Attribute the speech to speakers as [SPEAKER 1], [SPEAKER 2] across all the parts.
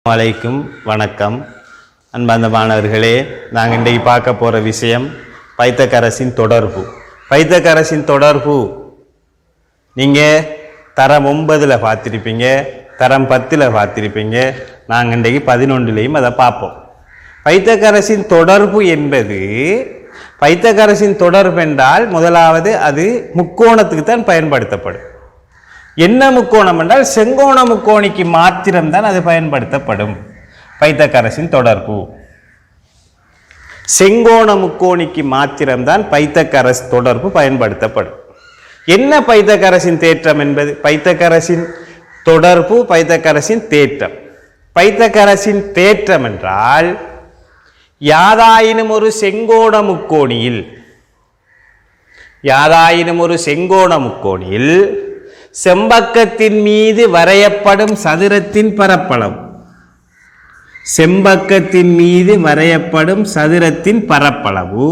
[SPEAKER 1] வலைக்கும் வணக்கம். அன்பார்ந்த மாணவர்களே, நாங்கள் இன்றைக்கு பார்க்க போகிற விஷயம் பைத்தகரஸின் தொடர்பு. பைத்தகரஸின் தொடர்பு நீங்கள் தரம் 9 பார்த்துருப்பீங்க, தரம் 10 பார்த்துருப்பீங்க. நாங்கள் இன்றைக்கு 11லையும் அதை பார்ப்போம். பைத்தகரஸின் தொடர்பு என்பது, பைத்தகரஸின் தொடர்பு என்றால் முதலாவது அது முக்கோணத்துக்கு தான் பயன்படுத்தப்படும். என்ன முக்கோணம் என்றால் செங்கோண முக்கோணிக்கு மாத்திரம்தான் அது பயன்படுத்தப்படும். பைத்தகரஸின் தொடர்பு செங்கோண முக்கோணிக்கு மாத்திரம்தான் பைத்தகரஸ் தொடர்பு பயன்படுத்தப்படும். என்ன பைத்தகரஸின் தேற்றம் என்பது? பைத்தகரஸின் தொடர்பு, பைத்தகரஸின் தேற்றம். பைத்தகரஸின் தேற்றம் என்றால் யாதாயினும் ஒரு செங்கோண முக்கோணியில், யாதாயினும் ஒரு செங்கோண முக்கோணியில் செம்பக்கத்தின் மீது வரையப்படும் சதுரத்தின் பரப்பளவு, செம்பக்கத்தின் மீது வரையப்படும் சதுரத்தின் பரப்பளவு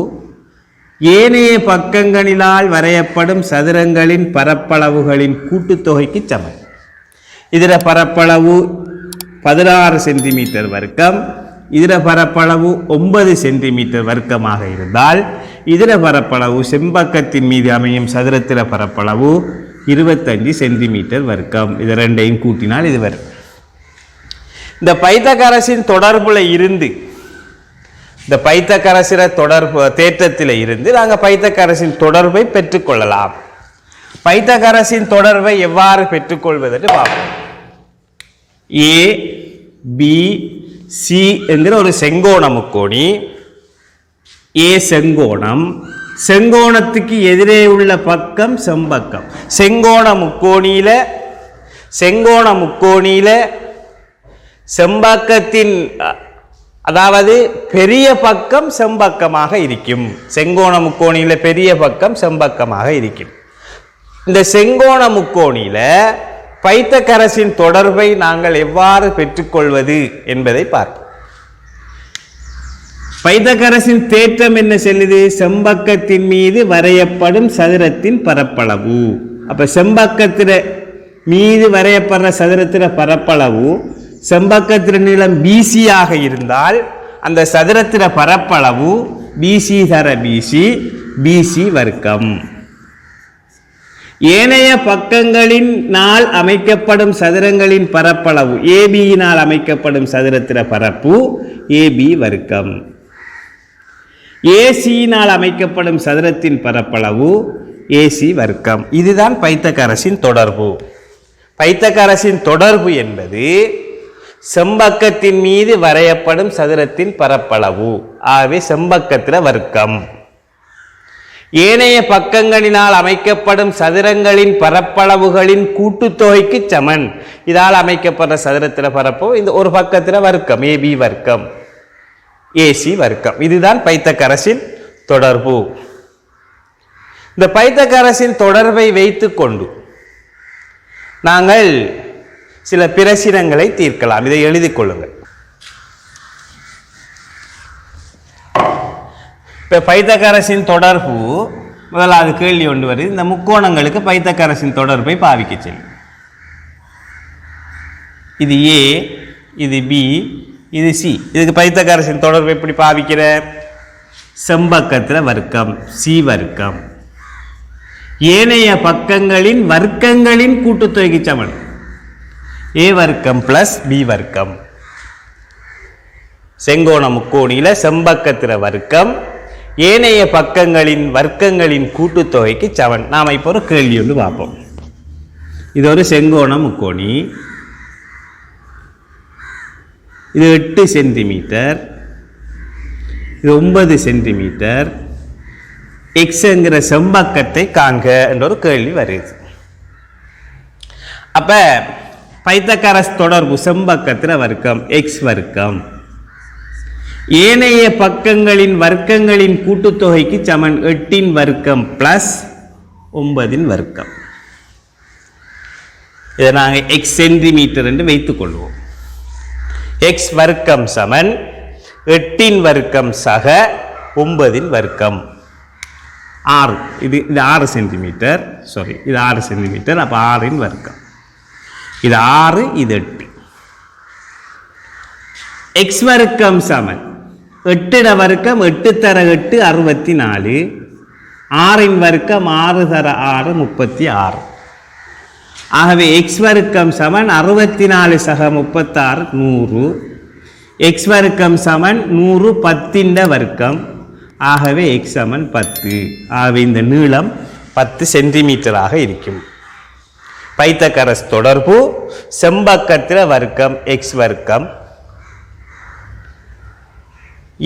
[SPEAKER 1] ஏனைய பக்கங்களினால் வரையப்படும் சதுரங்களின் பரப்பளவுகளின் கூட்டுத்தொகைக்கு சமம். இதர பரப்பளவு 16 சென்டிமீட்டர் வர்க்கம், இதர பரப்பளவு 9 சென்டிமீட்டர் வர்க்கமாக இருந்தால் இதர பரப்பளவு செம்பக்கத்தின் மீது அமையும் சதுரத்திர பரப்பளவு 25 சென்டிமீட்டர் வர்க்கம். இது ரெண்டையும் கூட்டினால் இது வரும். இந்த பைத்தகரஸின் தொடர்புல இருந்து, இந்த பைத்தகரஸின் தொடர்பு தேற்றத்தில் இருந்து நாங்கள் பைத்தகரஸின் தொடர்பை பெற்றுக்கொள்ளலாம். பைத்தகரஸின் தொடர்பை எவ்வாறு பெற்றுக்கொள்வது என்று பார்ப்போம். ஏ பி சி என்கிற ஒரு செங்கோண முக்கோணி, ஏ செங்கோணம், செங்கோணத்துக்கு எதிரே உள்ள பக்கம் செம்பக்கம். செங்கோண முக்கோணியில செம்பக்கத்தின், அதாவது பெரிய பக்கம் செம்பக்கமாக இருக்கும். செங்கோண முக்கோணியில பெரிய பக்கம் செம்பக்கமாக இருக்கும். இந்த செங்கோண முக்கோணியில பைத்தகரஸின் தொடர்பை நாங்கள் எவ்வாறு பெற்றுக்கொள்வது என்பதை பார்ப்போம். பைத்தகரஸின் தேற்றம் என்ன சொல்லுது? செம்பக்கத்தின் மீது வரையப்படும் சதுரத்தின் பரப்பளவு. அப்ப செம்பக்கத்தில மீது வரையப்படுற சதுரத்தின பரப்பளவு, செம்பக்கத்தின நீளம் பிசி ஆக இருந்தால் அந்த சதுரத்தின பரப்பளவு பிசி தர பிசி, பிசி வர்க்கம். ஏனைய பக்கங்களின் நாள் அமைக்கப்படும் சதுரங்களின் பரப்பளவு, ஏபியினால் அமைக்கப்படும் சதுரத்தின பரப்பு ஏபி வர்க்கம். ஏசியினால் அமைக்கப்படும் சதுரத்தின் பரப்பளவு ஏசி வர்க்கம். இதுதான் பைத்தகரஸின் தொடர்பு. பைத்தகரஸின் தொடர்பு என்பது செம்பக்கத்தின் மீது வரையப்படும் சதுரத்தின் பரப்பளவு, ஆகவே செம்பக்கத்தில வர்க்கம். ஏனைய பக்கங்களினால் அமைக்கப்படும் சதுரங்களின் பரப்பளவுகளின் கூட்டுத்தொகைக்கு சமன். இதால் அமைக்கப்படுற சதுரத்தில பரப்பு இந்த ஒரு பக்கத்தில வர்க்கம், ஏபி வர்க்கம், ஏசி வர்க்கம். இதுதான் பைத்தகரஸின் தொடர்பு. இந்த பைத்தகரஸின் தொடர்பை வைத்துக் கொண்டு நாங்கள் சில பிரச்சினைகளை தீர்க்கலாம். இதை எழுதிக் கொள்ளுங்கள். இப்போ பைத்தகரஸின் தொடர்பு, முதலாவது கேள்வி ஒன்று வருது. இந்த முக்கோணங்களுக்கு பைத்தகரஸின் தொடர்பை பாவிக்க செல்லும். இது ஏ, இது பி, இது சி. இதுக்கு பைத்தகரஸின் தொடர்பு எப்படி பாவிக்கிற? செம்பக்கத்தில் வர்க்கம், சி வர்க்கம், ஏனைய பக்கங்களின் வர்க்கங்களின் கூட்டுத்தொகைக்கு சமன், ஏ வர்க்கம் பிளஸ் பி வர்க்கம். செங்கோண முக்கோணியில செம்பக்கத்தில் வர்க்கம் ஏனைய பக்கங்களின் வர்க்கங்களின் கூட்டுத்தொகைக்கு சமன். நாம் இப்போ ஒரு கேள்வி ஒன்று பார்ப்போம். இது ஒரு செங்கோண முக்கோணி. இது 8 சென்டிமீட்டர், இது 9 சென்டிமீட்டர். எக்ஸ்ங்கிற செம்பக்கத்தை காண்க என்ற ஒரு கேள்வி வருது. அப்ப பைத்தகரஸ் தொடர்பு செம்பக்கத்தில் வர்க்கம் எக்ஸ் வர்க்கம் ஏனைய பக்கங்களின் வர்க்கங்களின் கூட்டுத்தொகைக்கு சமன் 8 வர்க்கம் பிளஸ் 9 வர்க்கம். இதை நாங்கள் எக்ஸ் சென்டிமீட்டர் என்று வைத்துக் கொள்வோம். எக்ஸ் வர்க்கம் சமன் 8 வர்க்கம் சக 9 வர்க்கம் 6. இது 6 சென்டிமீட்டர், சாரி இது 6 சென்டிமீட்டர். அப்போ 6 வர்க்கம். இது 6, இது 8. x வர்க்கம் சமன் 8 வர்க்கம் 8 தர 8 64, 6 வர்க்கம் 6 தர 6 36. ஆகவே x வர்க்கம் சமன் 64 சக 36 100. x வர்க்கம் சமன் 100 10 வர்க்கம். ஆகவே x சமன் 10. ஆகவே இந்த நீளம் 10 சென்டிமீட்டராக இருக்கும். பைத்தகரஸ் தொடர்பு செம்பக்கத்திர வர்க்கம் x வர்க்கம்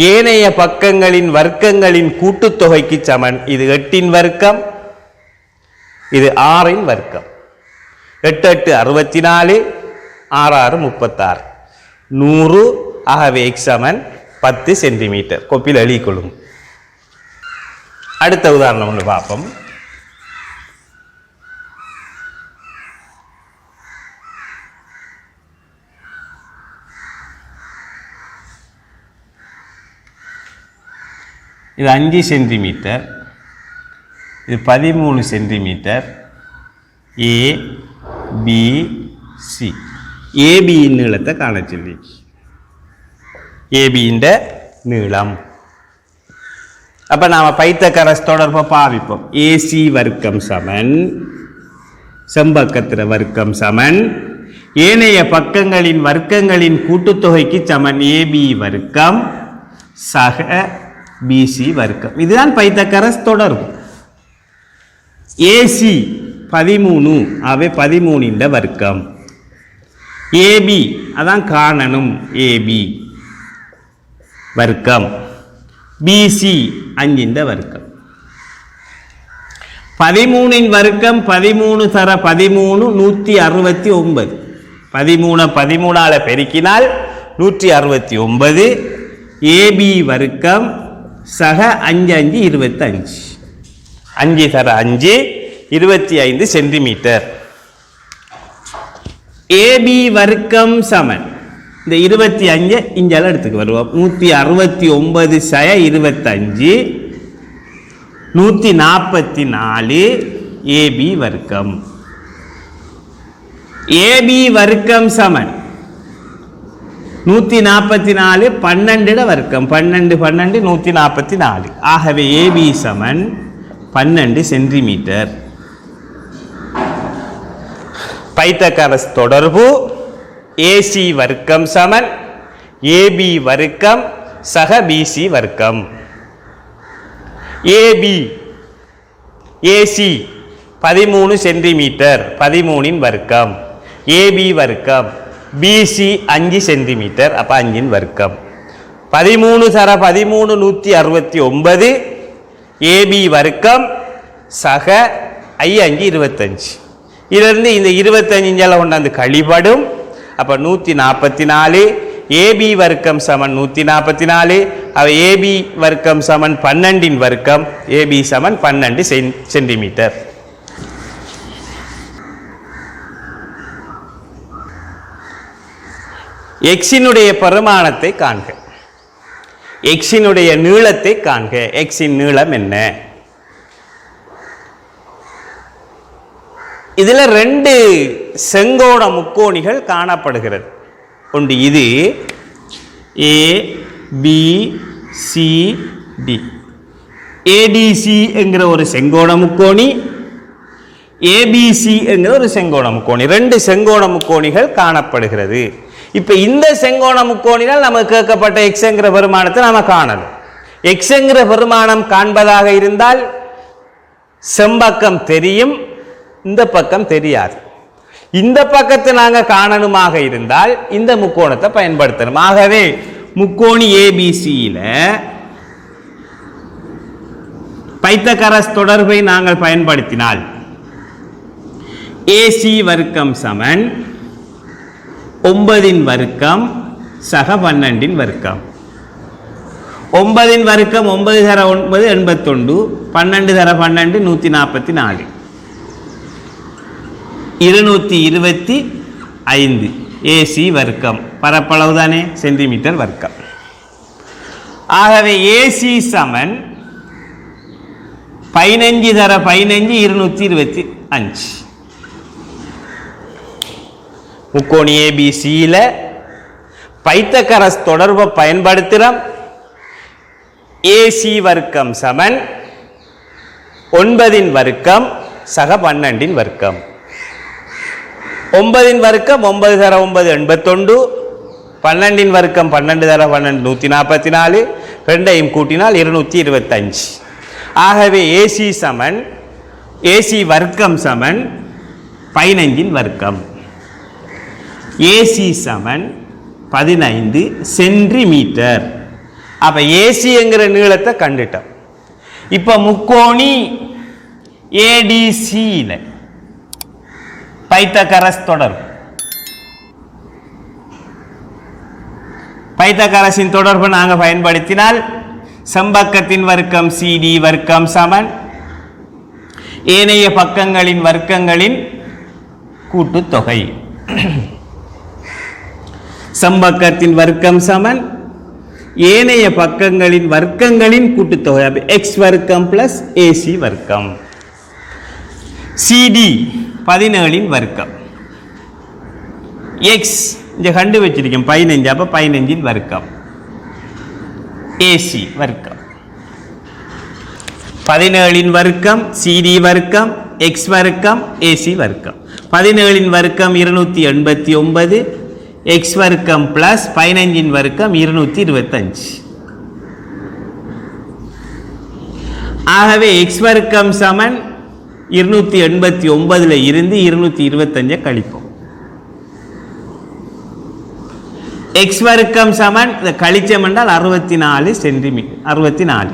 [SPEAKER 1] ஏனைய பக்கங்களின் வர்க்கங்களின் கூட்டுத்தொகைக்கு சமன். இது 8 வர்க்கம், இது 6 வர்க்கம். 8 8 64, 6 6 36, 100. ஆகவே x சமன் 10 சென்டிமீட்டர். கோப்பில் எழுதிக்கொள்ளும். அடுத்த உதாரணம் ஒன்று பார்ப்போம். இது 5 சென்டிமீட்டர், இது 13 சென்டிமீட்டர். ஏ பி சி. ஏபியின் நீளத்தை காண சொல்லி, ஏபியின் நீளம். அப்போ நாம் பைத்தகரஸ் தொடர்பை பாவிப்போம். ஏசி வர்க்கம் சமன் செம்பக்கத்திர வர்க்கம் சமன் ஏனைய பக்கங்களின் வர்க்கங்களின் கூட்டுத்தொகைக்கு சமன் ஏபி வர்க்கம் சக பிசி வர்க்கம். இதுதான் பைத்தகரஸ் தொடர்பு. ஏசி 13, அவை 13 வர்க்கம். ஏபி அதான் காணணும், ஏபி வர்க்கம். பிசி 5 வர்க்கம். 13 வர்க்கம் 13 தர 13 169. 13 13ஆல் பெருக்கினால் 169. ஏபி வர்க்கம் சக 5 5 25. 5 தர 5 25 சென்டிமீட்டர். ஏபி வர்க்கம் சமன் இந்த 25 இஞ்சால எடுத்துக்கு வருவோம். 169 சய 25 144 ஏபி வர்க்கம். ஏபி வர்க்கம் சமன் 144 12 வர்க்கம். 12 12 144. ஆகவே ஏபி சமன் 12 சென்டிமீட்டர். பைத்தகரஸ் தொடர்பு ஏசி வர்க்கம் சமன் ஏபி வர்க்கம் சக பிசி வர்க்கம். ஏபி ஏசி 13 சென்டிமீட்டர், 13 வர்க்கம். ஏபி வர்க்கம். பிசி 5 சென்டிமீட்டர், அப்போ 5 வர்க்கம். 13 தர 13 169. ஏபி வர்க்கம் சக 5 25. இதிலிருந்து இந்த 25 கொண்டாந்து கழிபடும். அப்போ 144. ஏபி வர்க்கம் சமன் 144. அவை ஏபி வர்க்கம் சமன் 12 வர்க்கம். ஏபி சமன் 12 சென்டிமீட்டர். எக்ஸினுடைய பரிமாணத்தை காண்க. எக்ஸினுடைய நீளத்தை காண்க. எக்ஸின் நீளம் என்ன? இதில் 2 செங்கோண முக்கோணிகள் காணப்படுகிறது. ஒன்று இது ஏ பி சி டி. ஏடிசி என்கிற ஒரு செங்கோண முக்கோணி, ஏபிசி என்கிற ஒரு செங்கோண முக்கோணி. 2 செங்கோண முக்கோணிகள் காணப்படுகிறது. இப்போ இந்த செங்கோண முக்கோணினால் நமக்கு கேட்கப்பட்ட எக்ஸ்ங்கிற பெருமானத்தை நாம காணலாம். எக்ஸ்ங்கிற பெருமானம் காண்பதாக இருந்தால் செம்பக்கம் தெரியும், இந்த பக்கம் தெரியாது. இந்த பக்கத்தை நாங்கள் காணணுமாக இருந்தால் இந்த முக்கோணத்தை பயன்படுத்தணும். ஆகவே முக்கோணி ஏபிசியில் பைத்தகரஸ் தொடர்பை நாங்கள் பயன்படுத்தினால் ஏசி வர்க்கம் சமன் 9 வர்க்கம் சக 12 வர்க்கம். 9 வர்க்கம் 9 தர 9 81, 12 தர 12 144, 225 ஏசி வர்க்கம். பரப்பளவு தானே, சென்டிமீட்டர் வர்க்கம். ஆகவே ஏசி சமன் 15 தர 15 225. முக்கோணி ஏபிசியில் பைத்தகரஸ் தொடர்பை பயன்படுத்துகிறோம். ஏசி வர்க்கம் சமன் 9 வர்க்கம் சக 12 வர்க்கம். 9 வர்க்கம் 9 தர 9 89, 12 வர்க்கம் 12 தர 12 144, ரெண்டையும் கூட்டினால் 225. ஆகவே ஏசி வர்க்கம் சமன் 15 வர்க்கம். ஏசி சமன் 15 சென்டிமீட்டர். அப்ப ஏசி என்கிற நீளத்தை கண்டுட்டோம். இப்ப முக்கோணி ஏடிசியில் பைத்தகரஸ் தொடர்பு, பைத்தகரஸின் தொடர்பு நாங்கள் பயன்படுத்தினால் சம்பக்கத்தின் வர்க்கம் சிடி வர்க்கம் சமன் ஏனைய பக்கங்களின் வர்க்கங்களின் கூட்டுத்தொகை. சம்பக்கத்தின் வர்க்கம் சமன் ஏனைய பக்கங்களின் வர்க்கங்களின் கூட்டுத்தொகை. எக்ஸ் வர்க்கம் பிளஸ் ஏசி வர்க்கம். சிடி 17 வர்க்கம். எக்ஸ் இங்க கண்டு வச்சிருக்கேன் 15, அப்ப 15 வர்க்கம். ஏசி வர்க்கம் 17 வர்க்கம், சிடி வர்க்கம், எக்ஸ் வர்க்கம், ஏசி வர்க்கம். 17 வர்க்கம் 289, எக்ஸ் வர்க்கம் பிளஸ் 15 வர்க்கம் 225. ஆகவே எக்ஸ் வர்க்கம் சமன் 289 இருந்து 225 கழிப்போம். எக்ஸ் வர்க்கம் சமன் கழிச்சம் என்றால் 64 சென்டிமீட்டர். 64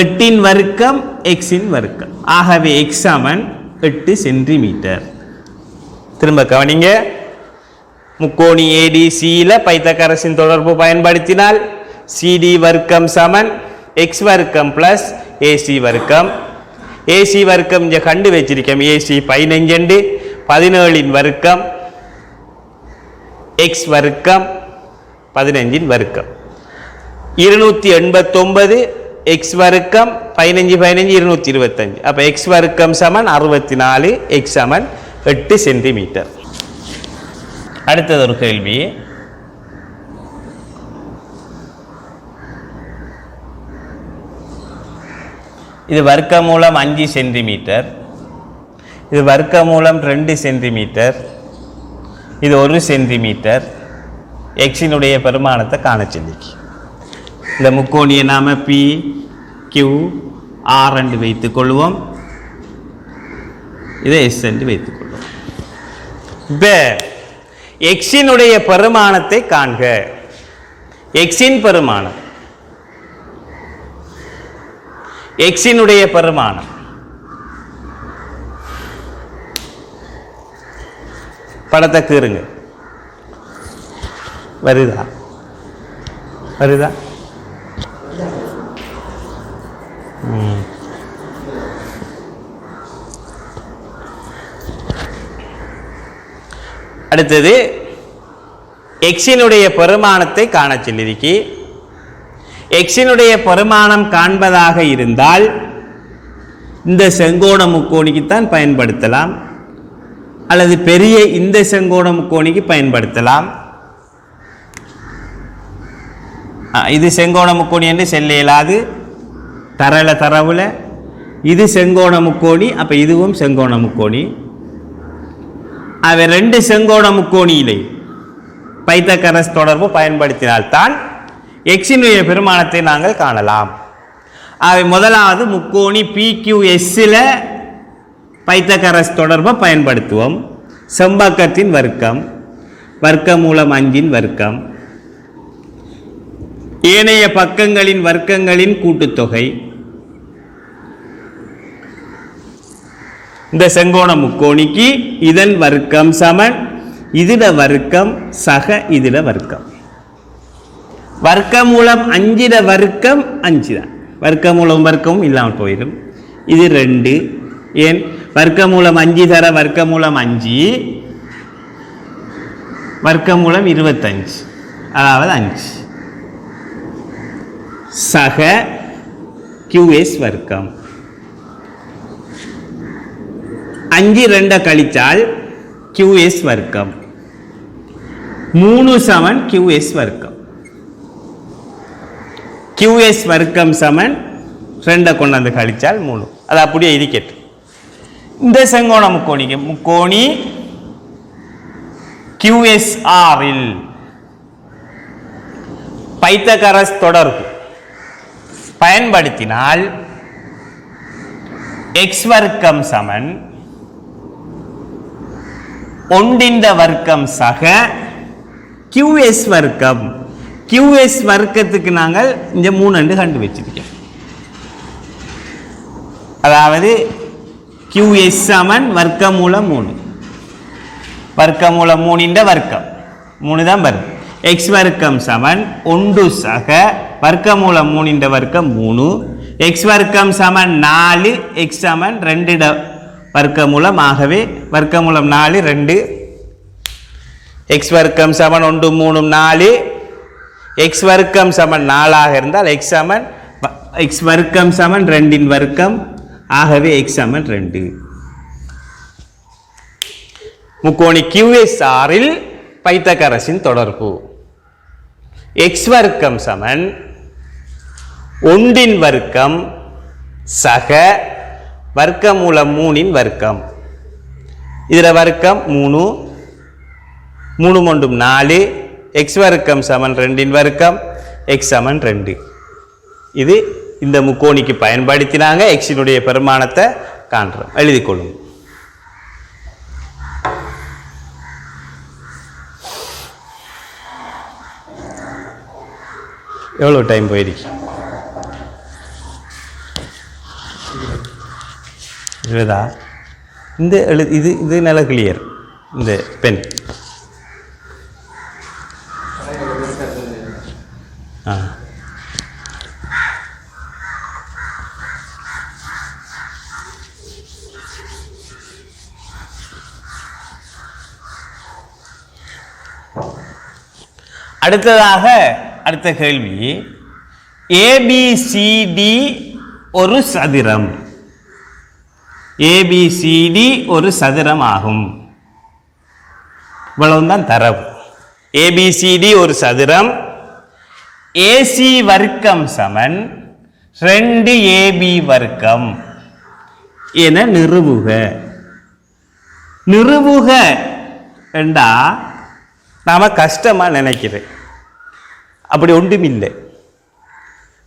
[SPEAKER 1] 8 வர்க்கம் எக்ஸின் வர்க்கம். ஆகவே எக்ஸ் சமன் 8 சென்டிமீட்டர். திரும்ப கவனிங்க. முக்கோணி ஏடிசியில் பைத்தகரஸின் தொடர்பு பயன்படுத்தினால் சிடி வர்க்கம் சமன் எக்ஸ் வர்க்கம் பிளஸ் ஏசி வர்க்கம். ஏசி வர்க்கம் இங்கே கண்டு வச்சிருக்கோம். ஏசி 15, 17 வர்க்கம், எக்ஸ் வர்க்கம் 15 வர்க்கம். 289 எக்ஸ் வர்க்கம் 15 225. அப்போ எக்ஸ் வர்க்கம் சமன் 64, எக்ஸ் சமன் 8 சென்டிமீட்டர். அடுத்தது ஒரு கேள்வி. இது வர்க்க மூலம் 5 சென்டிமீட்டர், இது வர்க்க மூலம் 2 சென்டிமீட்டர், இது 1 சென்டிமீட்டர். எக்ஸினுடைய பெருமானத்தை காண சொல்லிக்கு. இந்த முக்கோணியை நாம பி கியூ ஆர் என்று வைத்துக் கொள்வோம். இதை எஸ் என்று வைத்துக் கொள்வோம். இப்போ எக்ஸினுடைய பெருமானத்தை காண்க. எக்ஸின் பெருமானம், எக்ஸினுடைய பெருமானம் படத்தை கீறுங்க. வருதா? வருதா? அடுத்தது எக்ஸினுடைய பெருமானத்தை காண சொல்லிருக்கு. எக்ஸினுடைய பெருமானம் காண்பதாக இருந்தால் இந்த செங்கோண முக்கோணிக்குத்தான் பயன்படுத்தலாம், அல்லது பெரிய இந்த செங்கோண முக்கோணிக்கு பயன்படுத்தலாம். இது செங்கோண முக்கோணி என்று செல்ல இயலாது. தரவுல இது செங்கோண முக்கோணி, அப்ப இதுவும் செங்கோண முக்கோணி. அவை 2 செங்கோண முக்கோணியிலே பைத்தகரஸ் தொடர்பு பயன்படுத்தினால்தான் எக்ஸினுடைய பெருமானத்தை நாங்கள் காணலாம். அவை முதலாவது முக்கோணி பிக்யூஎஸ்ஸில் பைத்தகரஸ் தொடர்பை பயன்படுத்துவோம். செம்பக்கத்தின் வர்க்கம், வர்க்க மூலம் 5 வர்க்கம், ஏனைய பக்கங்களின் வர்க்கங்களின் கூட்டுத்தொகை. இந்த செங்கோண முக்கோணிக்கு இதன் வர்க்கம் சமன் இதில வர்க்கம் சக இதில வர்க்கம். வர்க்க மூலம் 5 வர்க்கம் 5 தான். வர்க்க மூலம் வர்க்கமும் இல்லாமல் போயிடும். இது 2. ஏன்? வர்க்க மூலம் 5 தர வர்க்க மூலம் 5, வர்க்க மூலம் 25, அதாவது 5 சக QS வர்க்கம். 5 2 கழித்தால் QS வர்க்கம். 3 சமன் QS வர்க்கம். QS வர்க்கம் சமன் 2 கொண்டாந்து கழிச்சால் 3. அது அப்படியே இருக்கட்டு. இந்த செங்கோண முக்கோணி QSR இல் பைத்தகரஸ் தொடர்பு பயன்படுத்தினால் x வர்க்கம் சமன் 1 வர்க்கம் சக QS வர்க்கம். QS வர்க்கத்துக்கு நாங்கள் இந்த 3 கண்டு வச்சிருக்கோம். அதாவது QS சமன் வர்க்கமூலம் 3 வர்க்கமூலம் 3 வர்க்கம் 3 தான் வரும். x வர்க்கம் சமன் 1 சக வர்க்கமூலம் 3 வர்க்கம் 3. x வர்க்கம் சமன் 4, x சமன் 2 வர்க்கமூலம். ஆகவே வர்க்கமூலம் 4 2. x வர்க்கம் சமன் 1 3 4. x வர்க்கம் சமன் 4 ஆக இருந்தால் x வர்க்கம் சமன் 2 வர்க்கம். ஆகவே x சமன் 2. முக்கோணி QSR இல் பைத்தகரஸின் தொடர்பு x வர்க்கம் சமன் 1 வர்க்கம் சக வர்க்கமூலம் 3 வர்க்கம். இதர வர்க்கம் 3 3 1 4. x வர்க்கம் சமன் 2 வர்க்கம். x சமன் 2. இது இந்த முக்கோணிக்கு பயன்படுத்தினாங்க. x இனுடைய பெருமானத்தை காண்றோம். எழுதிக் கொள்ளும். எவ்வளோ டைம் போயிருக்கு? 20. இந்த இது நல்ல கிளியர். இந்த பென் அடுத்ததாக அடுத்த கேள்வி, ABCD ஒரு சதுரம். ABCD ஒரு சதுரம் ஆகும். இவ்வளவுதான் தரவு. ABCD ஒரு சதுரம். AC வர்க்கம் சமன் 2AB வர்க்கம் என நிறுவுக. நிறுவுக என்றா நாம கஷ்டமா நினைக்கிறேன். அப்படி ஒன்றும் இல்லை.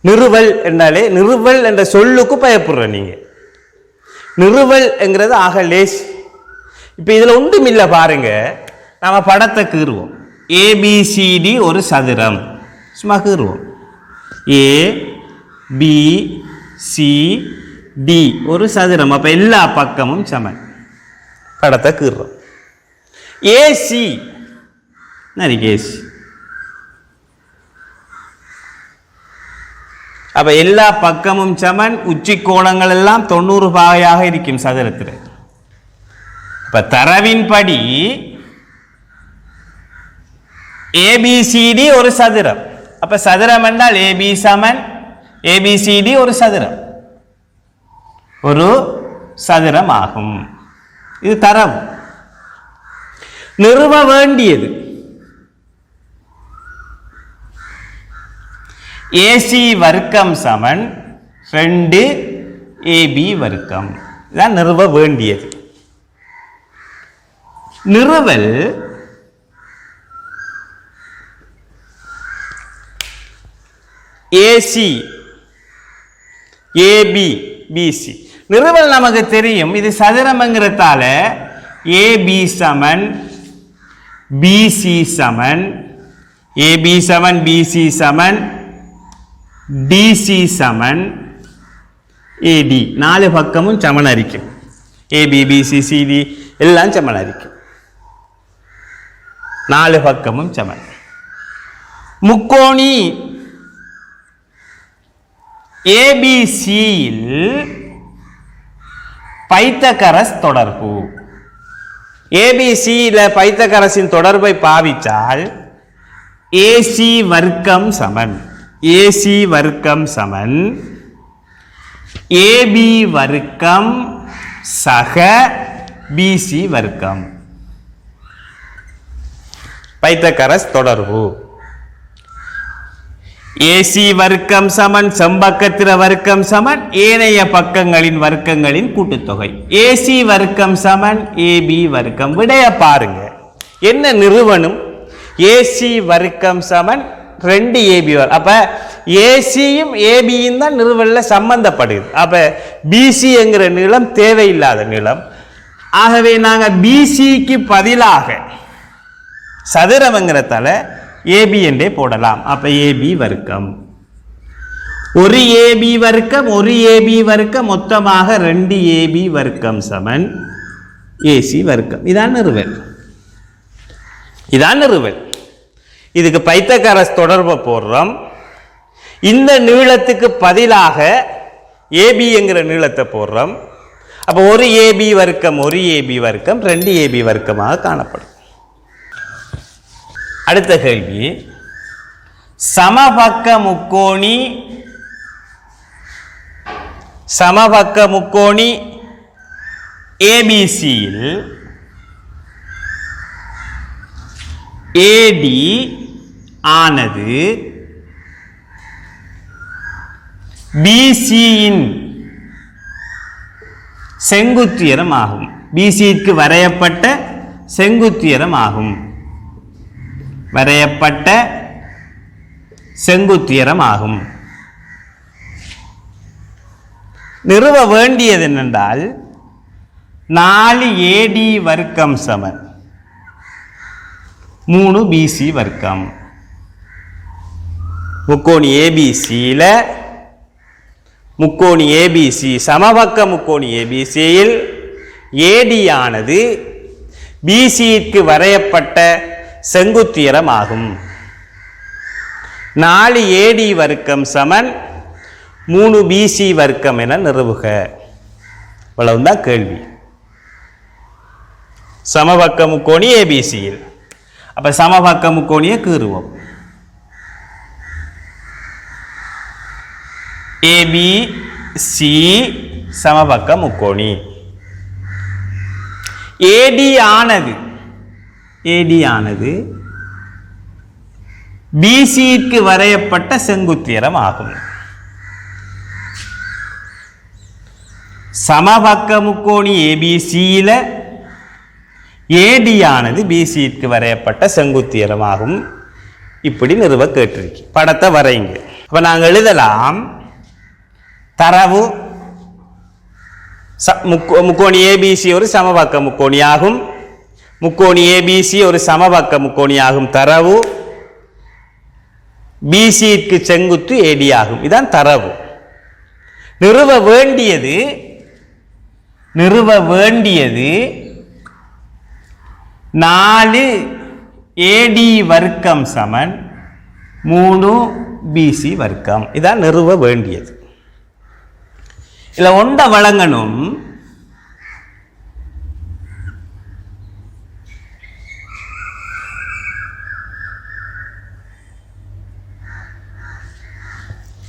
[SPEAKER 1] நிறுவல் என்றாலே நிறுவல் என்ற சொல்லுக்கு பயப்படுற நீங்க. நிறுவல் என்கிறது ஆக லேஸ். இப்போ இதில் ஒன்றும் இல்லை பாருங்க. நாம படத்தை கீறுவோம். ABCD ஒரு சதுரம். சும்மா கீறுவோம். ABCD ஒரு சதுரம். அப்போ எல்லா பக்கமும் சமன். படத்தை கீறுறோம். AC AC. அப்ப எல்லா பக்கமும் சமன். உச்சி கோணங்கள் எல்லாம் 90 பாகையாக இருக்கும் சதுரத்தில். இப்ப தரவின்படி ABCD ஒரு சதுரம். அப்ப சதுரம் என்றால் AB சமன் ABCD ஒரு சதுரம். ஒரு சதுரம் ஆகும். இது தரவு. நிறுவ வேண்டியது AC வர்க்கம் சமன் 2AB வர்க்கம். இதான் நிறுவ வேண்டியது. நிறுவல் AC AB BC. நிறுவல் நமக்கு தெரியும். இது சதுரம்ங்கிறதால AB சமன் BC சமன் AB சமன் BC சமன் DC சமன் AD. 4 பக்கமும் சமன் அரிக்கும். AB BC CD எல்லாம் சமன் அரிக்கும். 4 பக்கமும் சமன். முக்கோணி ABC இல் பைத்தகரஸ் தொடர்பு. ABC இல பைத்தகரஸின் தொடர்பை பாவித்தால் AC வர்க்கம் சமன் AC வர்க்கம் சமன் AB வர்க்கம் சக BC வர்க்கம். பைத்தகரஸ் தொடர்பு. ஏசி வர்க்கம் சமன் செம்பக்கத்திர வர்க்கம் சமன் ஏனைய பக்கங்களின் வர்க்கங்களின் கூட்டுத்தொகை. ஏசி வர்க்கம் சமன் ஏபி வர்க்கம். விடைய பாருங்க, என்ன நிறுவனம்? ஏசி வர்க்கம் சமன் 2ab. அப்ப ஏசியும் ஏபியும் தான் நிறுவல சம்பந்தப்படுது. அப்ப பிசி என்கிற நீளம் தேவையில்லாத நீளம். ஆகவே நாங்க பிசிக்கு பதிலாக சதுரம்ங்கிறதால ஏபி என்றே போடலாம். அப்ப ஏபி வர்க்கம். ஒரு ஏபி வர்க்கம் ஒரு ஏபி வர்க்கம் மொத்தமாக 2ab வர்க்கம் சமன் ஏசி வர்க்கம். இதான் நிறுவல். இதான் நிறுவல். இதுக்கு பைத்தகரஸ் தொடர்பை போடுறோம். இந்த நீளத்துக்கு பதிலாக ஏபி என்கிற நீளத்தை போடுறோம். அப்ப ஒரு ஏபி வர்க்கம் ஒரு ஏபி வர்க்கம் 2ab வர்க்கமாக காணப்படும். அடுத்த கேள்வி, சமபக்க முக்கோணி ஏபிசியில் ஏடி ஆனது பிசியின் செங்குத்துயரம் ஆகும். பிசிக்கு வரையப்பட்ட செங்குத்துயரம் ஆகும். வரையப்பட்ட செங்குத்துயரம் ஆகும். நிறுவ வேண்டியது என்னென்றால் 4ad வர்க்கம் சமன் 3bc வர்க்கம். முக்கோணி ஏபிசியில முக்கோணி ஏபிசி சமபக்க முக்கோணி ஏபிசியில் ஏடி ஆனது பிசிக்கு வரையப்பட்ட செங்குத்துயரம் ஆகும். 4ad வர்க்கம் சமன் 3bc வர்க்கம் என நிறுவுக. இவ்வளவுதான் கேள்வி. சமபக்க முக்கோணி ஏபிசியில். அப்ப சமபக்க முக்கோணியை கீறுவோம். ஏபிசி சமபக்க முக்கோணி. ஏடி ஆனது பிசிக்கு வரையப்பட்ட செங்குத்துயரம் ஆகும். சமபக்க முக்கோணி ஏபிசியில ஏடி ஆனது பிசிக்கு வரையப்பட்ட செங்குத்துயரம் ஆகும். இப்படி நிறுவ கேட்டிருக்கு. படத்தை வரைங்க. அப்ப நாங்கள் எழுதலாம், தரவு முக்கோணி ஏபிசி ஒரு சமபக்க முக்கோணியாகும். முக்கோணி ஏபிசி ஒரு சமபக்க முக்கோணியாகும். தரவு பிசிக்கு செங்குத்து ஏடி ஆகும். இதான் தரவு. நிறுவ வேண்டியது 4ad வர்க்கம் சமன் 3bc வர்க்கம். இதான் நிறுவ வேண்டியது. இல்ல ஒண்ட வழங்கணும்.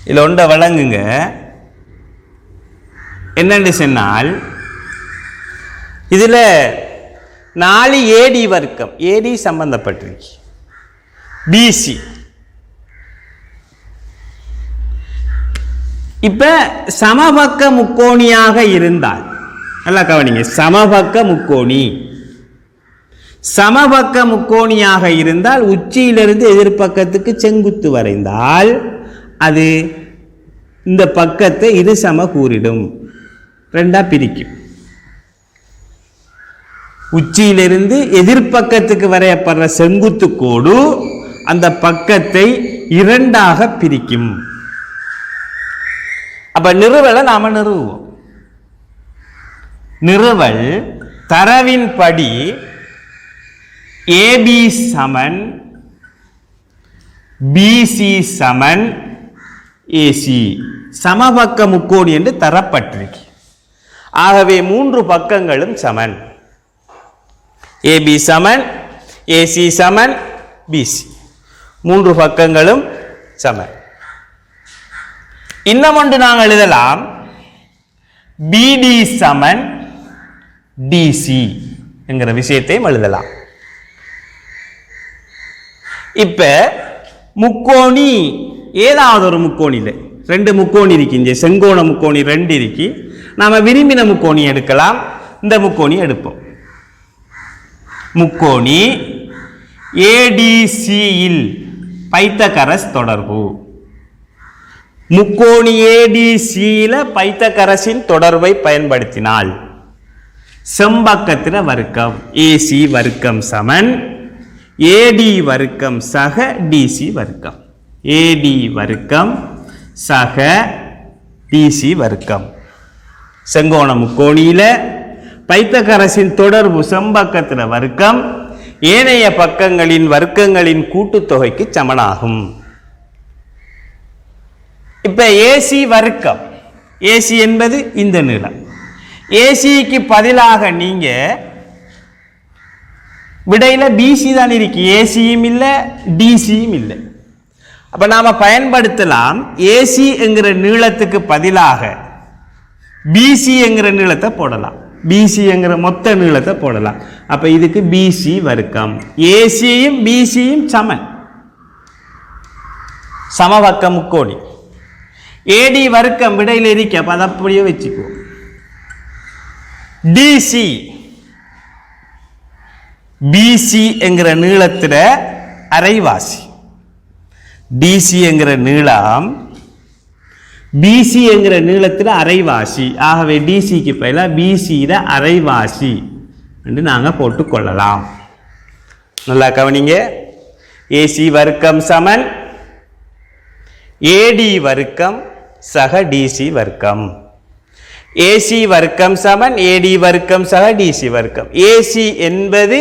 [SPEAKER 1] இல்ல ஒண்ட வழங்குங்க. என்னன்னு சொன்னால், இதுல 4ad வர்க்கம் ஏடி சம்பந்தப்பட்டிருக்கு. பிசி இப்ப சமபக்க முக்கோணியாக இருந்தால், நல்லா கவனிங்க, சமபக்க முக்கோணியாக இருந்தால் உச்சியிலிருந்து எதிர்பக்கத்துக்கு செங்குத்து வரைந்தால் அது இந்த பக்கத்தை இரு சம கூறிடும், ரெண்டா பிரிக்கும். உச்சியிலிருந்து எதிர்பக்கத்துக்கு வரையப்படுற செங்குத்து கோடு அந்த பக்கத்தை இரண்டாக பிரிக்கும். அப்ப நிறுவலை நாம நிறுவுவோம். நிறுவல் தரவின் படி ஏபி சமன் பிசி சமன் ஏசி சமபக்க முக்கோணி என்று தரப்பட்டிருக்கு. ஆகவே 3 பக்கங்களும் சமன். ஏபி சமன் ஏசி சமன் பிசி, 3 பக்கங்களும் சமன். இன்னும் ஒன்று நாங்கள் எழுதலாம், பிடி சமன் டிசி என்கிற விஷயத்தையும் எழுதலாம். இப்ப முக்கோணி ஏதாவது ஒரு முக்கோணியில் ரெண்டு முக்கோணி இருக்கு, இங்கே செங்கோண முக்கோணி ரெண்டு இருக்கு. நாம விரும்பின முக்கோணி எடுக்கலாம். இந்த முக்கோணி எடுப்போம். முக்கோணி ஏடிசியில் பைத்தகரஸ் தொடர்பு. முக்கோணி ஏடிசியில பைத்தகரஸின் தொடர்பை பயன்படுத்தினால் செம்பக்கத்தின வர்க்கம் ஏசி வர்க்கம் சமன் ஏடி வர்க்கம் சக டிசி வர்க்கம். ஏடி வர்க்கம் சக டிசி வர்க்கம். செங்கோண முக்கோணியில பைத்தகரஸின் தொடர்பு செம்பக்கத்தின வர்க்கம் ஏனைய பக்கங்களின் வர்க்கங்களின் கூட்டுத்தொகைக்கு சமனாகும். இப்ப ஏசி வர்க்கம், ஏசி என்பது இந்த நீளம். ஏசிக்கு பதிலாக நீங்க விடையில பிசி தான் இருக்கு, ஏசியும் இல்லை டிசியும் இல்லை. அப்ப நாம பயன்படுத்தலாம் ஏசி என்கிற நீளத்துக்கு பதிலாக பிசி என்கிற நீளத்தை போடலாம், பிசி என்கிற மொத்த நீளத்தை போடலாம். அப்ப இதுக்கு பிசி வர்க்கம். ஏசியும் பிசியும் சமன், சமபக்க முக்கோணி. ஏடி வர்க்கம் விடையில் இருக்க, அப்ப அதை அப்படியே வச்சுக்குவோம். டிசி பிசி என்கிற நீளத்தில அரைவாசி. டிசி என்கிற நீளம் பிசி என்கிற நீளத்தில் அரைவாசி. ஆகவே டிசிக்கு பதிலா பிசியில அரைவாசி என்று நாங்கள் போட்டுக்கொள்ளலாம். நல்லா கவனிங்க. ஏசி வர்க்கம் சமன் ஏடி வர்க்கம் சக டிசி வர்க்கம். ஏசி வர்க்கம் சமன் ஏடி வர்க்கம் சக டிசி வர்க்கம். ஏசி என்பது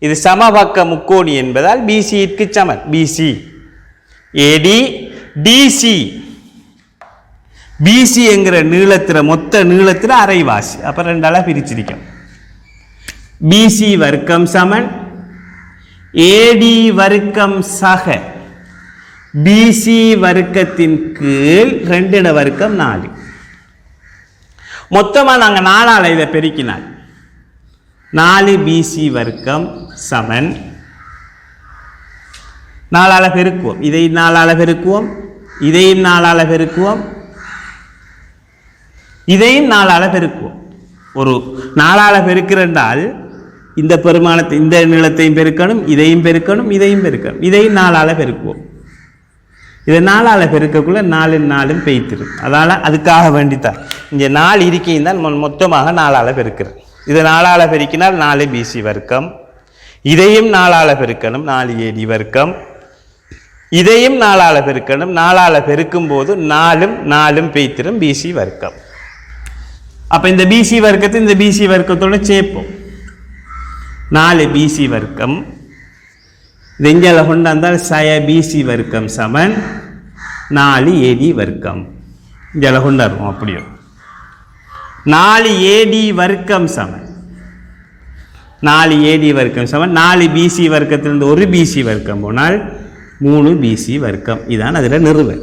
[SPEAKER 1] இது சமபக்க முக்கோணி என்பதால் பிசிக்கு சமன் பிசி ஏடி. டிசி பிசி என்கிற நீளத்தில் மொத்த நீளத்தில் அரைவாசி. அப்ப ரெண்டால பிரிச்சிருக்கோம். பிசி வர்க்கம் சமன் ஏடி வர்க்கம் சக பிசி வர்க்கத்தின் கீழ் 2 வர்க்கம் 4. மொத்தமா நாங்க 4ஆல இதை பெருக்கினால் 4 பிசி வர்க்கம் சமன் 4ஆல பெருக்குவோம். இதை 4ஆல பெருக்குவோம், இதையும் 4ஆல பெருக்குவோம், இதையும் 4ஆல பெருக்குவோம். ஒரு 4ஆல பெருக்கிறென்றால் இந்த பெருமானத்தை இந்த நீளத்தையும் பெருக்கணும், இதையும் பெருக்கணும், இதையும் பெருக்கணும். இதையும் 4ஆல பெருக்குவோம். இதை 4ஆல பெருக்கக்குள்ள 4 4 பெய்த்திரும். அதால அதுக்காக வேண்டித்தான் இங்கே 4 இருக்கையும் தான் மொத்தமாக 4ஆல பெருக்கிறேன். இதை 4ஆல பெருக்கினால் 4 பிசி வர்க்கம், இதையும் 4ஆல பெருக்கணும் 4 ஏடி வர்க்கம், இதையும் 4ஆல பெருக்கணும். 4ஆல பெருக்கும் போது 4ம் 4ம் பெய்த்திரும் பிசி வர்க்கம். அப்ப இந்த பிசி வர்க்கத்தை இந்த பிசி வர்க்கத்தோட சேர்ப்போம். 4 பிசி வர்க்கம் இது எஞ்சால கொண்டாந்தால் சய பிசி வர்க்கம் சமன் 4 ஏடி வர்க்கம். இஞ்சால கொண்டாடுவோம். அப்படியோ 4 ஏடி வர்க்கம் சமன் 4 ஏடி வர்க்கம் சமன் 4 பிசி வர்க்கத்திலிருந்து ஒரு பிசி வர்க்கம் போனால் 3 பிசி வர்க்கம். இதான் அதில் நிறுவல்.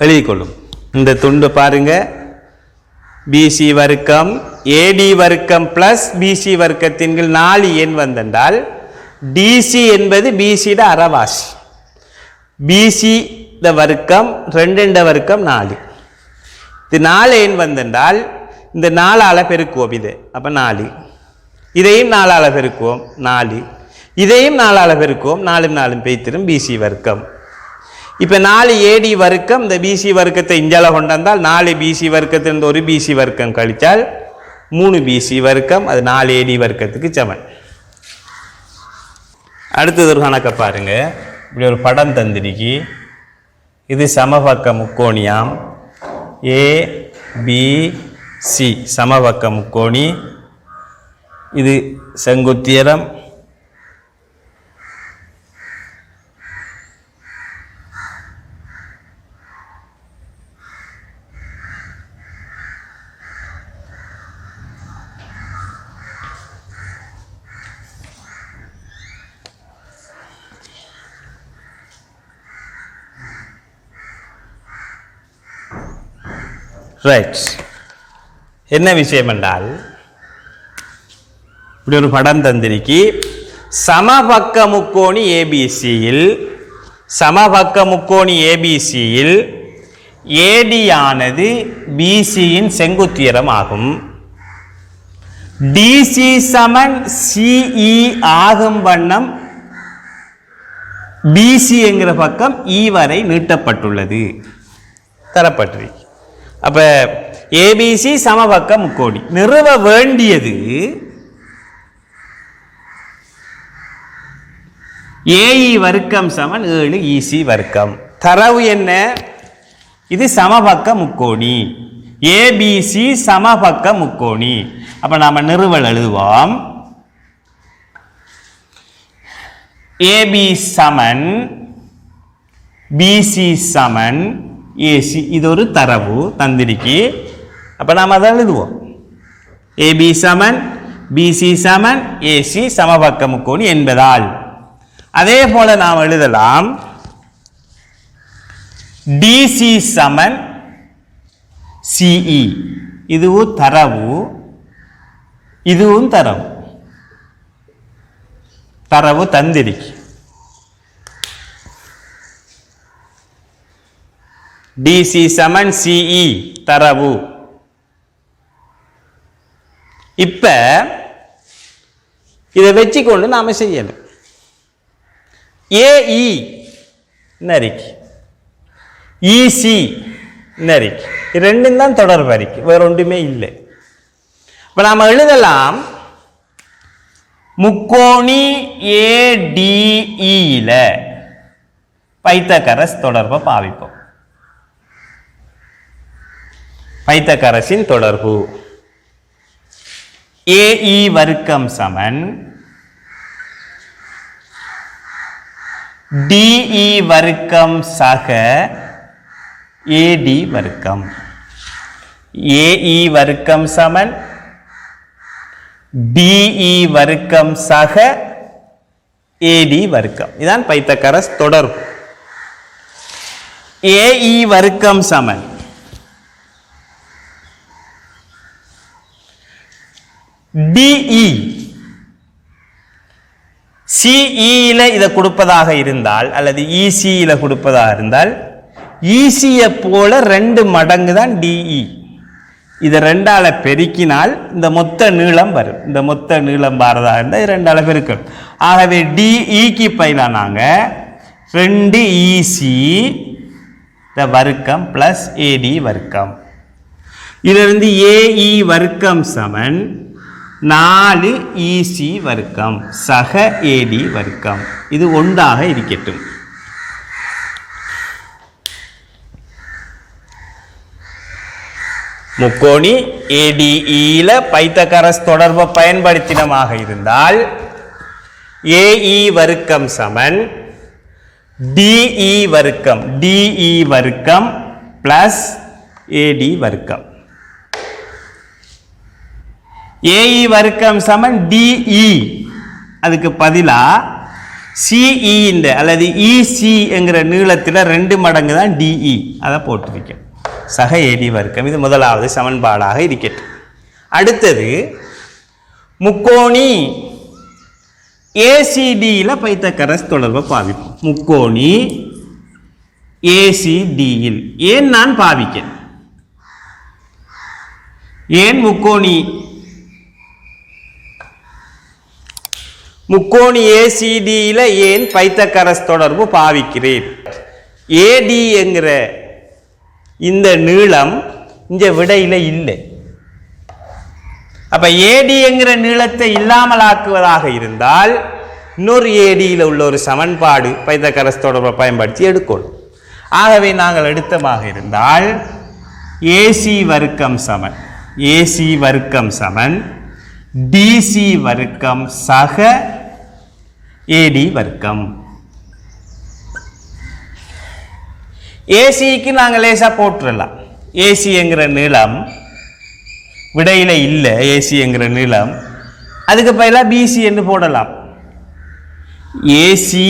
[SPEAKER 1] எழுதிக்கொள்ளும். இந்த துண்டு பாருங்க. பிசி வர்க்கம் ஏடி வர்க்கம் பிளஸ் பிசி வர்க்கத்தின் 4 எண் வந்தால் டிசி என்பது பிசிட அரைவாசி. பிசி வர்க்கம் 2 வர்க்கம் 4. இது 4 எண் வந்தால் இந்த 4ஆல பெருக்குவோம். இது அப்ப 4, இதையும் 4ஆல பெருக்குவோம் 4, இதையும் 4ஆல பெருக்குவோம் 4 4 பெய்த்திரும் பிசி வர்க்கம். இப்ப 4 ஏடி வர்க்கம் இந்த பிசி வர்க்கத்தை இஞ்சால கொண்டாந்தால் 4 பிசி வர்க்கத்திலிருந்து ஒரு பிசி வர்க்கம் கழிச்சால் 3 பிசி வர்க்கம். அது 4 ஏடி வர்க்கத்துக்கு சமன். அடுத்தது ஒரு கணக்கை பாருங்க. இப்படி ஒரு படம் தந்திரிக்கி. இது சமபக்க முக்கோணியாம் ஏ பி சி சமபக்க முக்கோணி. இது செங்குத்தியரம். ரைட். என்ன விஷயம் என்றால் இப்படி ஒரு படம் தந்திரிக்கி. சமபக்க முக்கோணி ஏபிசியில் ஏடி ஆனது பிசியின் செங்குத்துயரம் ஆகும். டிசி சமன் சிஇ ஆகும் வண்ணம் பிசி என்கிற பக்கம் இ வரை நீட்டப்பட்டுள்ளது தரப்பட்டு. அப்ப ஏபிசி சமபக்க முக்கோணி நிறுவ வேண்டியது ஏஇ வர்க்கம் சமன் 7 இசி வர்க்கம். தரவு என்ன? இது சமபக்க முக்கோணி, ஏபிசி சமபக்க முக்கோணி. அப்ப நாம நிறுவல் எழுதுவோம். ஏபி சமன் பிசி சமன் ஏசி. இது ஒரு தரவு தந்திரிக்கு. அப்ப நாம் அதை எழுதுவோம். ஏபி சமன் பிசி சமன் ஏசி சமபக்க முக்கோணி என்பதால். அதே போல நாம் எழுதலாம் டிசி சமன் சிஇ. இதுவும் தரவு, இதுவும் தரவு. தரவு தந்திரிக்கு. டிசி சமன் சிஇ தரவு. இப்ப இதை வச்சுக்கொண்டு நாம செய்யணும். ஏஇ நரிக்கு, இசி நரிக்கு, ரெண்டும் தான் தொடர்பு அறிக்கை, வேற ஒன்றுமே இல்லை. இப்ப நாம எழுதலாம் முக்கோணி ஏடிஇல பைத்தகரஸ் தொடர்பை பாவிப்போம். பைத்தகரஸின் தொடர்பு ஏஇ வர்க்கம் சமன் டிஇ வர்க்கம் சக ஏடி வர்க்கம். ஏஇ வர்க்கம் சமன் டிஇ வர்க்கம் சக ஏடி வர்க்கம். இதான் பைத்தகரஸ் தொடர்பு. ஏஇ வர்க்கம் சமன் டிஇ சிஇல இதை கொடுப்பதாக இருந்தால் அல்லது இசியில கொடுப்பதாக இருந்தால் இசியை போல 2 மடங்கு தான் டிஇ. இதை 2ஆல பெருக்கினால் இந்த மொத்த நீளம் வரும். இந்த மொத்த நீளம் வரதா இருந்தால் 2ஆல பெருக்கணும். ஆகவே டிஇக்கு பயிலா நாங்க 2 இசி வர்க்கம் பிளஸ் ஏடி வர்க்கம். இதிலிருந்து ஏஇ வர்க்கம் சமன் 4 இசி வர்க்கம் சக ஏடி வர்க்கம். இது ஒன்றாக இருக்கட்டும். முக்கோணி ஏடிஇல பைத்தகரஸ் தொடர்பை பயன்படுத்தினமாக இருந்தால் ஏஇ வர்க்கம் சமன் டிஇ வர்க்கம் பிளஸ் ஏடி வர்க்கம். ஏஇ வர்க்கம் சமன் டிஇ, அதுக்கு பதிலா சிஇ அல்லது இசி என்கிற நீளத்தில் 2 மடங்கு தான் டிஇ, அதை போட்டிருக்கேன். சக ஏடி வர்க்கம். இது முதலாவது சமன்பாடாக இருக்கட்டும். அடுத்தது முக்கோணி ஏசிடியில் பைத்தகரஸ் தொடர்பை பாவிப்போம். முக்கோணி ஏசிடியில் ஏன் நான் பாவிக்கிறேன்? ஏன் முக்கோணி ஏசிடியில் ஏன் பைத்தகரஸ் தொடர்பு பாவிக்கிறேன்? ஏடி என்கிற இந்த நீளம் இந்த விடையில இல்லை. அப்ப ஏடி என்கிற நீளத்தை இல்லாமலாக்குவதாக இருந்தால் இன்னொரு ஏடியில் உள்ள ஒரு சமன்பாடு பைத்தகரஸ் தொடர்பை பயன்படுத்தி எடுக்கணும். ஆகவே நாங்கள் எடுத்தமாக இருந்தால் ஏசி வர்க்கம் சமன் டிசி வர்க்கம் சக ஏடி வர்க்கம். ஏசிக்கு நாங்கள் லேசா போட்டுடலாம். ஏசி என்கிற நீளம் விடையில இல்லை. ஏசி என்கிற நீளம் அதுக்கு பதிலா பிசி என்று போடலாம். ஏசி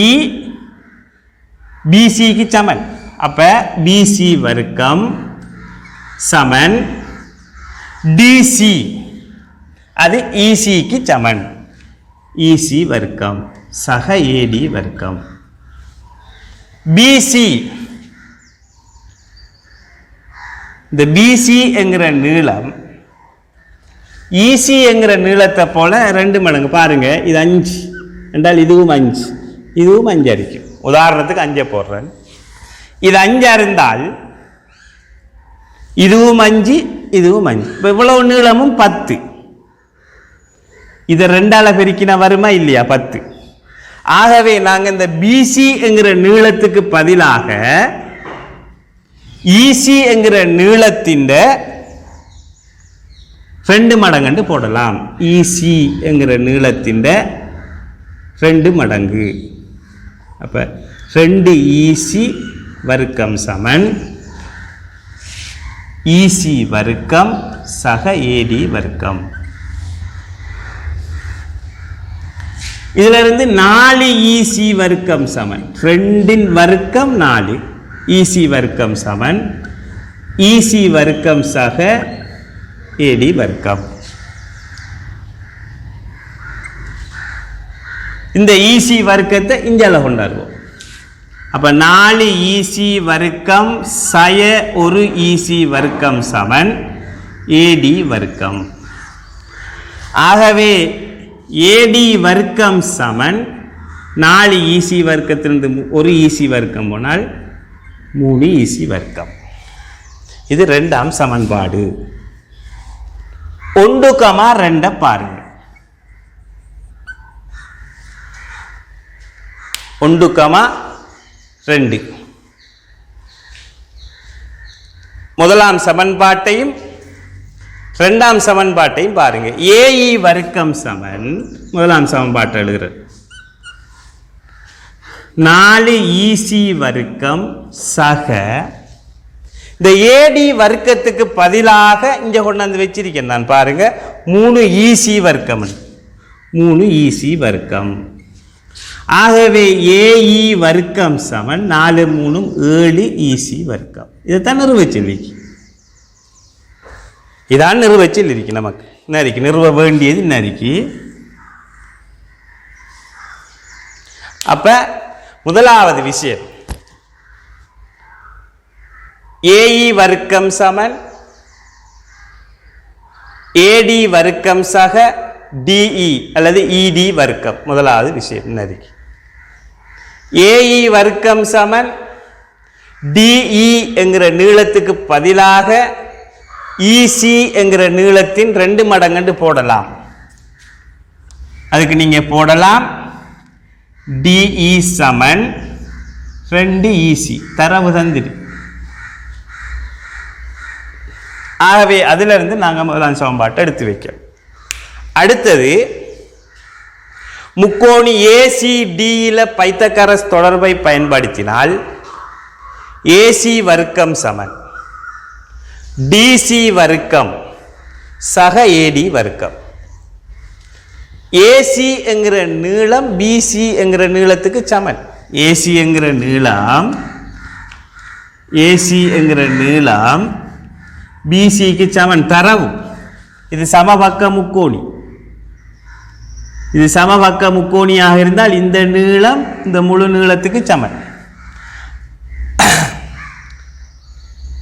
[SPEAKER 1] பிசிக்கு சமன். அப்ப பிசி வர்க்கம் சமன் டிசி, அது இசிக்கு சமன், இசி வர்க்கம். சக ஏடி வர்க்கம். பிசி, இந்த பிசி என்கிற நீளம் இசி என்கிற நீளத்தை போல 2 மடங்கு. பாருங்க, இது 5 என்றால் இதுவும் 5, இதுவும் 5 அடிக்கும். உதாரணத்துக்கு 5 போடுறேன். இது 5 இருந்தால் இதுவும் 5, இதுவும் 5. இப்போ இவ்வளவு நீளமும் 10. இதை 2ஆல பெருக்கினா வருமா இல்லையா? 10. ஆகவே நாங்கள் இந்த பிசி என்கிற நீளத்துக்கு பதிலாக இசி என்கிற நீளத்தின் 2 மடங்கு போடலாம். இசி என்கிற நீளத்தின் 2 மடங்கு. அப்ப 2 இசி வர்க்கம் சமன் இசி வர்க்கம் சக ஏடி வர்க்கம். இதுல இருந்து 4 இசி வர்க்கம் சமன் 2 வர்க்கம் 4 இசி வர்க்கம் சமன் இசி வர்க்கம் சக ஏடி வர்க்கம். இந்த இசி வர்க்கத்தை இஞ்சால கொண்டாடுவோம். அப்ப 4 இசி வர்க்கம் சய 1 இசி வர்க்கம் சமன் ஏடி வர்க்கம். ஆகவே ஏடி வர்க்கம் சமன் 4 இசி வர்க்கத்திலிருந்து 1 இசி வர்க்கம் போனால் 3 இசி வர்க்கம். இது 2ஆம் சமன்பாடு. 1,2 பாருங்க. 1,2 முதலாம் சமன்பாட்டையும் 2ஆம் சமன்பாட்டையும் பாருங்க. ஏஇ வர்க்கம் சமன் முதலாம் சமன்பாட்டை எழுதுறது 4 இசி வர்க்கம் சக இந்த ஏடி வர்க்கத்துக்கு பதிலாக இங்க கொண்டாந்து வச்சிருக்கேன் நான். பாருங்க, 3 இசி வர்க்கம், 3 இசி வர்க்கம். ஆகவே ஏஇ வர்க்கம் சமன் 4 3 7 இசி வர்க்கம். இதைத்தான் நிறுவச்சொல்லிக்கு, இதான் நிறுவச்சல் இருக்கு. நமக்கு என்ன இருக்கு? நிறுவ வேண்டியது என்ன இருக்கு? அப்ப முதலாவது விஷயம் ஏஇ வர்க்கம் சமன் ஏடி வர்க்கம் சக டிஇ அல்லது இடி வர்க்கம். முதலாவது விஷயம் என்ன இருக்கு? ஏஇ வர்க்கம் சமன் டிஇ என்கிற நீளத்துக்கு பதிலாக இசி என்கிற நீளத்தின் 2 மடங்கு போடலாம். அதுக்கு நீங்க போடலாம் டிஇ சமன் 2 இசி. தரவு தந்திரி. ஆகவே அதிலிருந்து நாங்கள் முதலாம் சமன்பாட்டை எடுத்து வைக்கிறோம். அடுத்தது முக்கோணி ஏசிடியில பைத்தகரஸ் தொடர்பை பயன்படுத்தினால் ஏசி வர்க்கம் சமன் டிசி வர்க்கம் சக ஏடி வர்க்கம். ஏசி என்கிற நீளம் பிசி என்கிற நீளத்துக்கு சமன். ஏசி என்கிற நீளம் பிசிக்கு சமன். தரவு இது சமபக்க முக்கோணி. இது சமபக்க முக்கோணியாக இருந்தால் இந்த நீளம் இந்த முழு நீளத்துக்கு சமன்.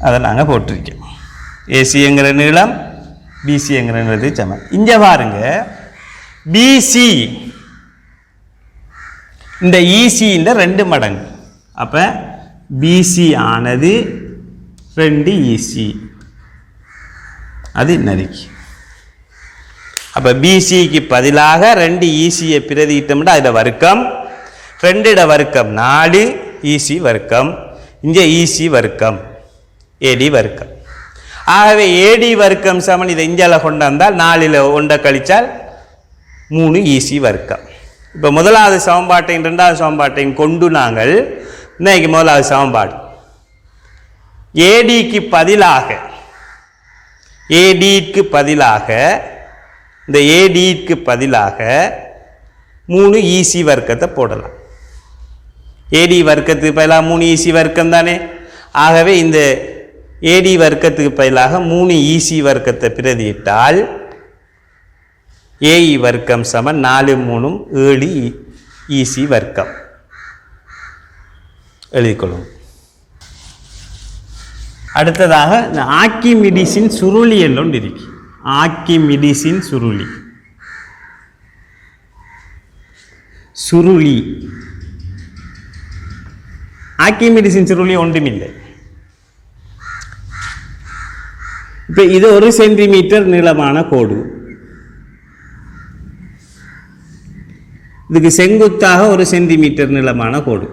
[SPEAKER 1] அதை நாங்கள் போட்டிருக்கோம். ஏசி என்கிற நீளம் பிசி என்கிற நீளத்துக்கு சமன். இங்க பாருங்க, பிசி இந்த இசி 2 மடங்கு. அப்ப பிசி ஆனது 2 இசி. அது இன்னைக்கு. அப்ப பிசிக்கு பதிலாக 2 இசியை பிரதியிட்டோம்னா அதுல வர்க்கம் 2 வர்க்கம் 4 இசி வர்க்கம். இங்க இசி வர்க்கம் ஏடி வர்க்கம். ஆகவே ஏடி வர்க்கம் சமன் இதை இஞ்சால கொண்டாந்தால் 4ல் 1 கழிச்சால் 3 இசி வர்க்கம். இப்போ முதலாவது சமன்பாட்டையும் 2வது சமன்பாட்டையும் கொண்டு நாங்கள் இன்னைக்கு முதலாவது சமன்பாடு ஏடிக்கு பதிலாக இந்த ஏடிக்கு பதிலாக 3 இசி வர்க்கத்தை போடலாம். ஏடி வர்க்கத்துக்கு பதிலாக 3 இசி வர்க்கம் தானே. ஆகவே இந்த ஏடி வர்க்கத்துக்கு பதிலாக 3 இசி வர்க்கத்தை பிரதியிட்டால் ஏஇ வர்க்கம் சமன் 4 3 7 ஈசி வர்க்கம் எழுதிக்கொள்ளும். அடுத்ததாக இந்த ஆர்க்கிமிடிஸின் சுருளி எல்லாம் இருக்கு. ஆர்க்கிமிடிஸின் சுருளி ஆர்க்கிமிடிஸின் சுருளி ஒன்றுமில்லை. இப்போ இது 1 சென்டிமீட்டர் நீளமான கோடு. இதுக்கு செங்குத்தாக 1 சென்டிமீட்டர் நீளமான கோடு.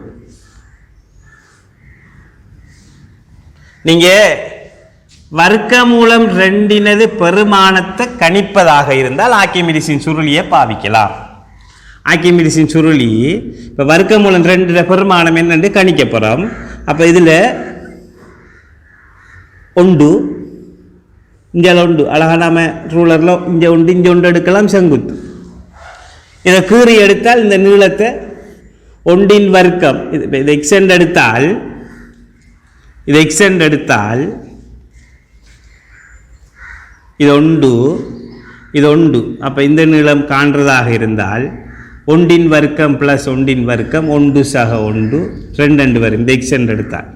[SPEAKER 1] நீங்க வர்க்கமூலம் 2 பெருமானத்தை கணிப்பதாக இருந்தால் ஆர்க்கிமிடிஸின் சுருளியை பாவிக்கலாம். ஆர்க்கிமிடிஸின் சுருளி இப்போ வர்க்கமூலம் 2 பெருமானம் என்னென்று கணிக்க போகிறோம். அப்போ இதில் ஒன்று இங்கே ஒன்று அழகாக நாம ரூலரில் இங்கே ஒன்று எடுக்கலாம் செங்குத்து. இதை கீறி எடுத்தால் இந்த நீளத்தை ஒன்றின் வர்க்கம் இது எக்ஸ்டெண்ட் எடுத்தால் இது ஒன்று அப்போ இந்த நீளம் காண்றதாக இருந்தால் ஒன்றின் வர்க்கம் ப்ளஸ் ஒன்றின் வர்க்கம் 1 சக 1 2 வரும். இந்த எக்ஸ்டெண்ட் எடுத்தால்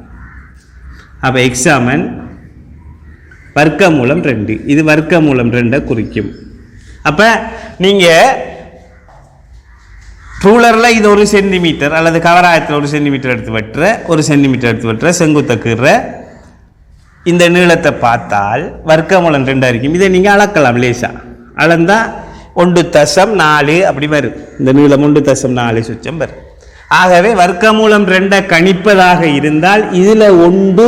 [SPEAKER 1] அப்போ எக்ஸாமன் வர்க்கமூலம் 2. இது வர்க்கமூலம் 2 குறிக்கும். அப்போ நீங்கள் ரூலரில் இது 1 சென்டிமீட்டர் அல்லது கவராயத்தில் 1 சென்டிமீட்டர் எடுத்து வெட்டுற 1 சென்டிமீட்டர் எடுத்து வெட்டுற செங்குத்தை கீற இந்த நீளத்தை பார்த்தால் வர்க்கமூலம் 2 இருக்கும். இதை நீங்கள் அளக்கலாம். லேசாக அளந்தால் 1.4 அப்படி வரும். இந்த நீளம் 1.4 சுச்சம் வரும். ஆகவே வர்க்கமூலம் 2 கணிப்பதாக இருந்தால் இதில் 1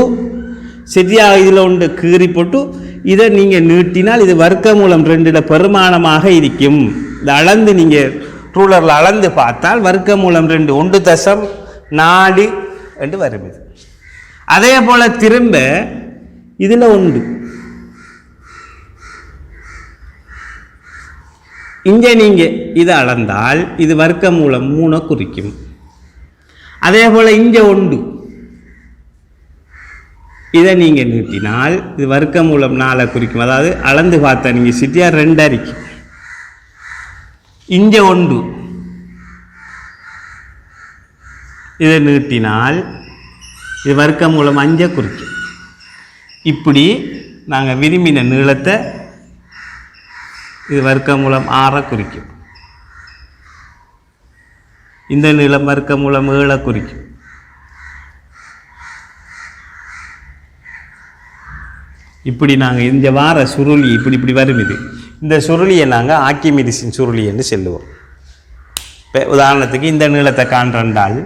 [SPEAKER 1] சரியாக இதில் 1 கீறி போட்டு இதை நீங்கள் நீட்டினால் இது வர்க்கமூலம் 2 பெருமானமாக இருக்கும். இதை அளந்து நீங்கள் ரூலரில் அளந்து பார்த்தால் வர்க்கமூலம் 2 1.4 என்று வரும். இது அதே போல் திரும்ப இதில் 1 இங்கே நீங்கள் இதை அளந்தால் இது வர்க்கமூலம் 3 குறிக்கும். அதே போல் இங்கே 1 இதை நீங்கள் நீட்டினால் இது வர்க்கமூலம் 4 குறிக்கும். அதாவது அளந்து பார்த்தா நீங்கள் சிட்டியா 2 இருக்கும். இங்கே 1 இதை நீட்டினால் இது வர்க்கமூலம் 5 குறிக்கும். இப்படி நாங்கள் விரும்பின நீளத்தை இது வர்க்கமூலம் 6 குறிக்கும். இந்த நீளம் வர்க்கமூலம் 7 குறிக்கும். இப்படி நாங்கள் இந்த வார சுருளி இப்படி வரும். இது இந்த சுருளியை நாங்கள் ஆர்க்கிமிடிஸின் சுருளி என்று சொல்லுவோம். இப்போ உதாரணத்துக்கு இந்த நீளத்தை காண்றால்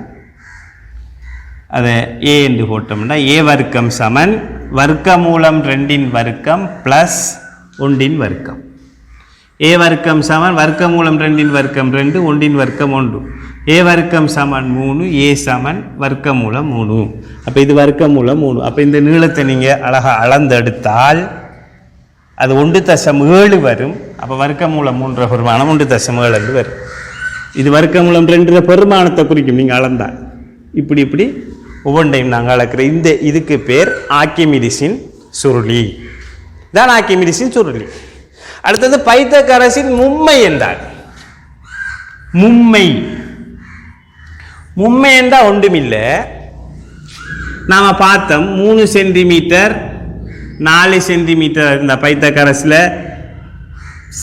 [SPEAKER 1] அதை ஏ என்று போட்டோம்னா ஏ வர்க்கம் சமன் வர்க்கமூலம் 2 வர்க்கம் ப்ளஸ் 1 வர்க்கம். ஏ வர்க்கம் சமன் வர்க்கமூலம் 2 வர்க்கம் 2 1 வர்க்கம் 1. ஏ வர்க்கம் சமன் 3 ஏ சமன் வர்க்கமூலம் 3. அப்போ இது வர்க்கமூலம் 3. அப்போ இந்த நீளத்தை நீங்கள் அழகாக அளந்தெடுத்தால் அது 1.7 வரும். அப்போ வர்க்கமூலம் 3 பெருமானம் 1.7 வரும். இது வர்க்கமூலம் 2 பெருமானத்தை குறிக்கும். நீங்கள் அளந்தால் இப்படி ஒவ்வொன்றையும் நாங்கள் அளக்கிற இந்த இதுக்கு பேர் ஆர்க்கிமிடிஸின் சுருளி. இதான் ஆர்க்கிமிடிஸின் சுருளி. அடுத்தது பைத்தகரஸின் மும்மை என்றால் மும்மை என்றால் ஒன்றுமில்லை. நாம் பார்த்தோம் 3 சென்டிமீட்டர் 4 சென்டிமீட்டர் இந்த பைத்தகரஸில்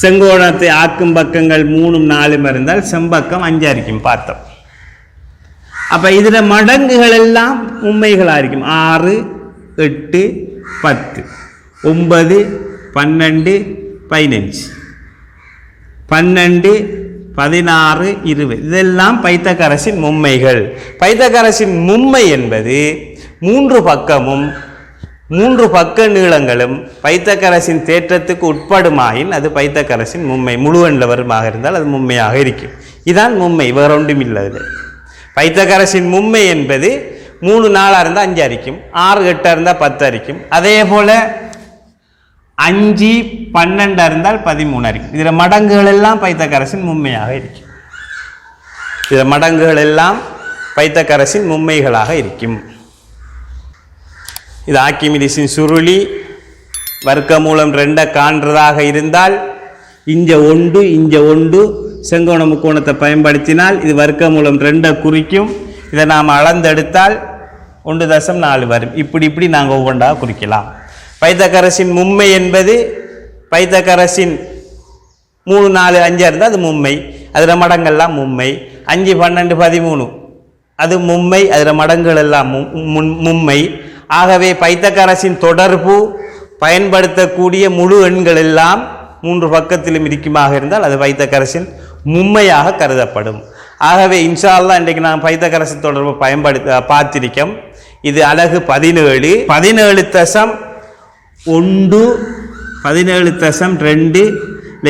[SPEAKER 1] செங்கோணத்தை ஆக்கும் பக்கங்கள் 3 4 இருந்தால் செம்பக்கம் 5 இருக்கும் பார்த்தோம். அப்போ இதில் மடங்குகள் எல்லாம் உண்மைகளாக இருக்கும். 6 8 10 9 12 15 12 16 20 இதெல்லாம் பைத்தகரஸின் மும்மைகள். பைத்தகரஸின் மும்மை என்பது 3 பக்கமும் 3 பக்க நீளங்களும் பைத்தகரஸின் தேற்றத்துக்கு உட்படுமாயின் அது பைத்தகரஸின் மும்மை. முழுவெண்ணில் வருமாக இருந்தால் அது மும்மையாக இருக்கும். இதான் மும்மை, வேற ஒன்றும் இல்லை. பைத்தகரஸின் மும்மை என்பது 3 4 இருந்தால் 5 இருக்கும், 6 8 இருந்தால் 10 இருக்கும். அதே போல் 5 12 இருந்தால் 13 இருக்கும். இதில் மடங்குகள் எல்லாம் பைத்தகரஸின் மும்மையாக இருக்கும். இதில் மடங்குகள் எல்லாம் பைத்தகரஸின் மும்மைகளாக இருக்கும். இது ஆர்க்கிமிடிஸின் சுருளி. வர்க்கமூலம் 2 காண்றதாக இருந்தால் இங்கே 1 இங்கே 1 செங்கோண முக்கோணத்தை பயன்படுத்தினால் இது வர்க்க மூலம் 2 குறிக்கும். இதை நாம் அளந்தெடுத்தால் 1.4 வரும். இப்படி நாங்கள் ஒவ்வொன்றா குறிக்கலாம். பைத்தகரசின் மும்மை என்பது பைத்தகரசின் 3 4 5 இருந்தால் அது மும்மை, அதில் மடங்கள்லாம் மும்மை. 5 12 13 அது மும்மை, அதில் மடங்கள் எல்லாம் மும்மை. ஆகவே பைத்தகரசின் தொடர்பு பயன்படுத்தக்கூடிய முழு எண்கள் எல்லாம் 3 பக்கத்திலும் இருக்குமாக இருந்தால் அது பைத்தகரசின் மும்மையாக கருதப்படும். ஆகவே இன்ஷா அல்லாஹ் இன்றைக்கு நான் பைத்தகரசின் தொடர்பு பார்த்திருக்கோம். இது அலகு 17 17.1 17.2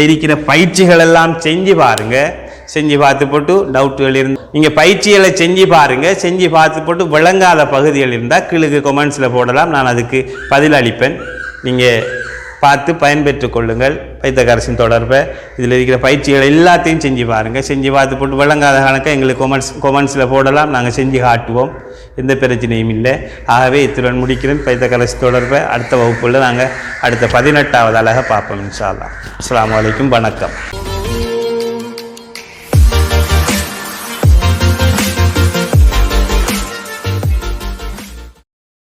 [SPEAKER 1] இருக்கிற பயிற்சிகள் எல்லாம் செஞ்சு பாருங்க. செஞ்சு பார்த்து போட்டு டவுட்டுகள் இருந்து நீங்கள் பயிற்சிகளை செஞ்சு பாருங்க. செஞ்சு பார்த்து போட்டு விளங்காத பகுதிகள் இருந்தால் கீழே கொமெண்ட்ஸில் போடலாம், நான் அதுக்கு பதில் அளிப்பேன். நீங்கள் பார்த்து பயன்பெற்று கொள்ளுங்கள். பைத்தகரசின் தொடர்பை இதில் இருக்கிற பயிற்சிகள் எல்லாத்தையும் செஞ்சு பாருங்கள். செஞ்சு பார்த்து போட்டு விளங்காத கணக்கை எங்களுக்கு கொமெண்ட்ஸில் போடலாம், நாங்கள் செஞ்சு காட்டுவோம், எந்த பிரச்சனையும் இல்லை. ஆகவே இத்துடன் முடிக்கிறேன். பைத்தகரசி தொடர்பை அடுத்த வகுப்புள்ள நாங்கள் அடுத்த 18வது அலகை பார்ப்போம் இன்ஷா அல்லாஹ். அஸ்ஸலாமு அலைக்கும், வணக்கம்.